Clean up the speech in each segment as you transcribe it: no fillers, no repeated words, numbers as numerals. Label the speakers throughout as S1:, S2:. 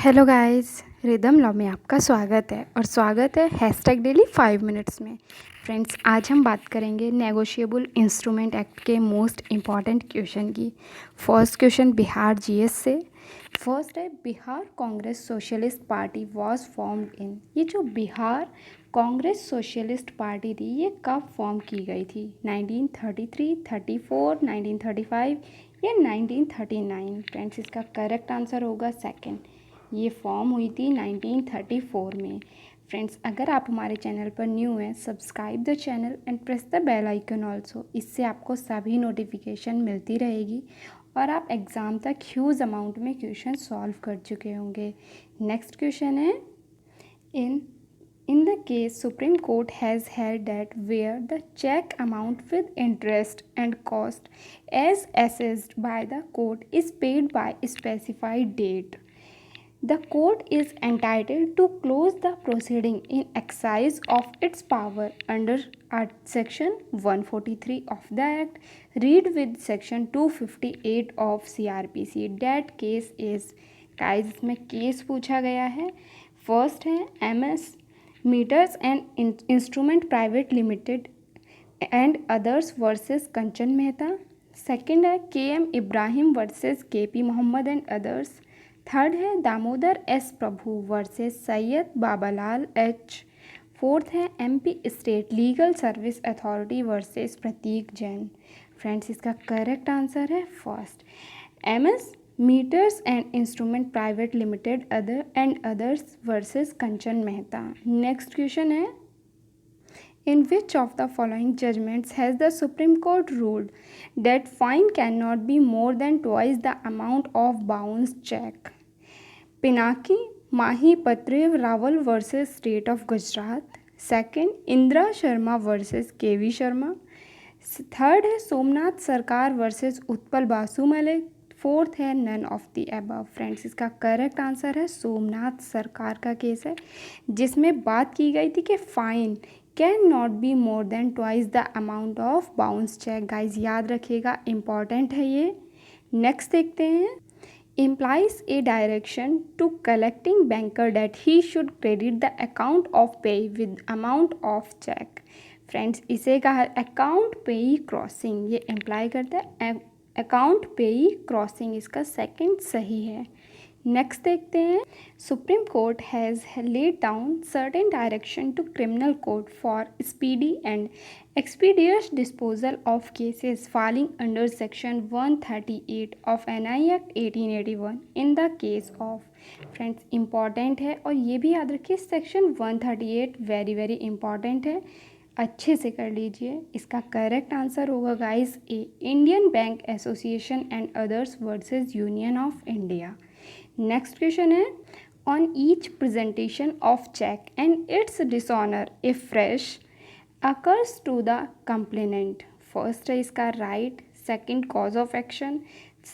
S1: Hello guys, rhythm law में आपका स्वागत है और स्वागत है हैशटैग डेली 5 मिनट्स में। फ्रेंड्स, आज हम बात करेंगे नेगोशिएबल इंस्ट्रूमेंट एक्ट के मोस्ट इम्पॉर्टेंट क्वेश्चन की। फर्स्ट क्वेश्चन बिहार जीएस से। फर्स्ट है, Bihar Congress socialist party was formed in. ये जो बिहार कांग्रेस सोशलिस्ट पार्टी थी ये कब फॉर्म की गई थी? 1933, 34, 1935 या 1939? फ्रेंड्स, इसका करेक्ट आंसर होगा सेकंड। ये फॉर्म हुई थी 1934 में। फ्रेंड्स, अगर आप हमारे चैनल पर न्यू हैं, subscribe the channel and press the bell icon also. इससे आपको सभी नोटिफिकेशन मिलती रहेगी और आप एग्ज़ाम तक ह्यूज अमाउंट में क्वेश्चन सॉल्व कर चुके होंगे। नेक्स्ट क्वेश्चन है, In the case, Supreme Court has held that where the check amount with interest and cost as assessed by the court is paid by a specified date, the court is entitled to close the proceeding in exercise of its power under Section 143 of the Act. Read with Section 258 of CRPC. That case is, guys, इसमें case पूछा गया है। First है MS meters and instrument private limited and others versus Kanchan Mehta. Second है KM Ibrahim versus KP Mohammed and others. Third है Damodar S Prabhu versus Syed Babalal H। Fourth है MP state legal service authority versus Prateek Jain. Friends, इसका correct answer है first, MS meters and instrument private limited others versus Kanchan Mehta. Next question है, in which of the following judgments has the supreme court ruled that fine can not be more than twice the amount of bounce cheque? Pinaki Mahi पत्रेव Rawal versus state of Gujarat. Second, Indira Sharma versus KV Sharma. Third है Somnath Sarkar versus Utpal Basu Malik. Fourth है none of the above. Friends, इसका correct answer है सोमनाथ सरकार का case है, जिसमें बात की गई थी कि fine can not be more than twice the amount of bounce cheque. Guys, याद रखिएगा, इम्पॉर्टेंट है ये। नेक्स्ट देखते हैं, implies a direction to collecting banker that he should credit the account of pay with amount of check। Friends, इसे कहा account पेई crossing. ये इम्प्लाई करता है अकाउंट पेई क्रॉसिंग, इसका सेकंड सही है। नेक्स्ट देखते हैं, Supreme Court has laid down certain direction to criminal court for speedy and expeditious disposal of cases falling under Section 138 of NI Act 1881 in the case of। Friends, important है और ये भी याद रखिए, सेक्शन 138 वेरी वेरी इंपॉर्टेंट है, अच्छे से कर लीजिए। इसका करेक्ट आंसर होगा guys A, Indian bank association and others versus union of India. Next question है, on each presentation of cheque and its dishonour if fresh occurs to the complainant। First है इसका right, second cause of action,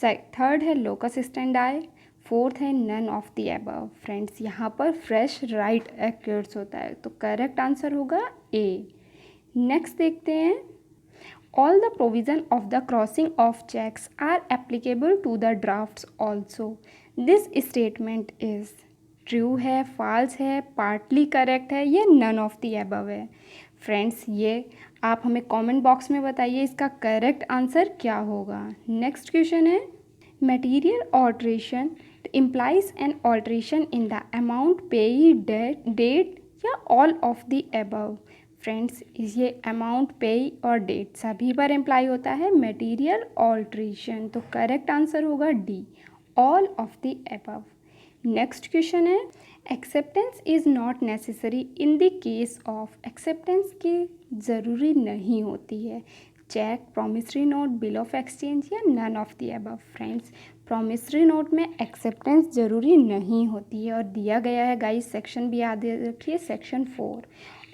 S1: third है locus standi, fourth है none of the above. Friends, यहाँ पर fresh right एक्यूर्स होता है, तो correct answer होगा ए। नेक्स्ट देखते हैं, all the provision of the crossing of cheques are applicable to the drafts also. This statement is true है, फॉल्स है, पार्टली करेक्ट है, ये नन ऑफ द अबव है। फ्रेंड्स, ये आप हमें कमेंट बॉक्स में बताइए इसका करेक्ट आंसर क्या होगा। नेक्स्ट क्वेश्चन है, material alteration implies an alteration in the amount paid date या all of the above. Friends, ये अमाउंट पे और डेट सभी पर इम्प्लाई होता है मटेरियल ऑल्ट्रेशन, तो करेक्ट आंसर होगा D, all of the above. Next question है, acceptance is not necessary in the case of. Acceptance की ज़रूरी नहीं होती है cheque, promissory note, bill of exchange या none of the above. Friends, promissory note में acceptance ज़रूरी नहीं होती है और दिया गया है गाइस, सेक्शन भी याद रखिए, सेक्शन 4।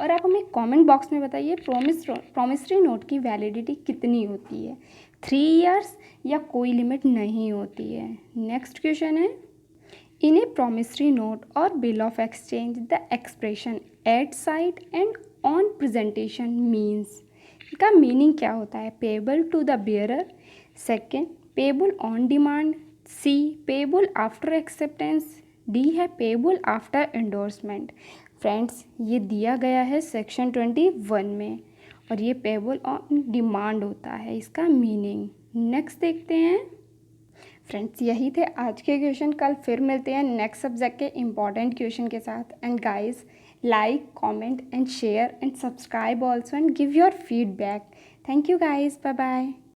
S1: और आप हमें कमेंट बॉक्स में बताइए प्रॉमिसरी नोट की वैलिडिटी कितनी होती है, 3 ईयर्स या कोई लिमिट नहीं होती है। नेक्स्ट क्वेश्चन है, इन ए promissory note or bill of exchange the expression at sight and on presentation means। इसका मीनिंग क्या होता है? Payable to the bearer, second payable on demand, C payable after acceptance, D है payable after endorsement. Friends ये दिया गया है section 21 में और ये पेबल ऑन डिमांड होता है इसका मीनिंग। नेक्स्ट देखते हैं। फ्रेंड्स यही थे आज के क्वेश्चन। कल फिर मिलते हैं नेक्स्ट सब्जेक्ट के इम्पॉर्टेंट क्वेश्चन के साथ। And guys like, comment and share and subscribe also and give your feedback. Thank you guys. Bye bye.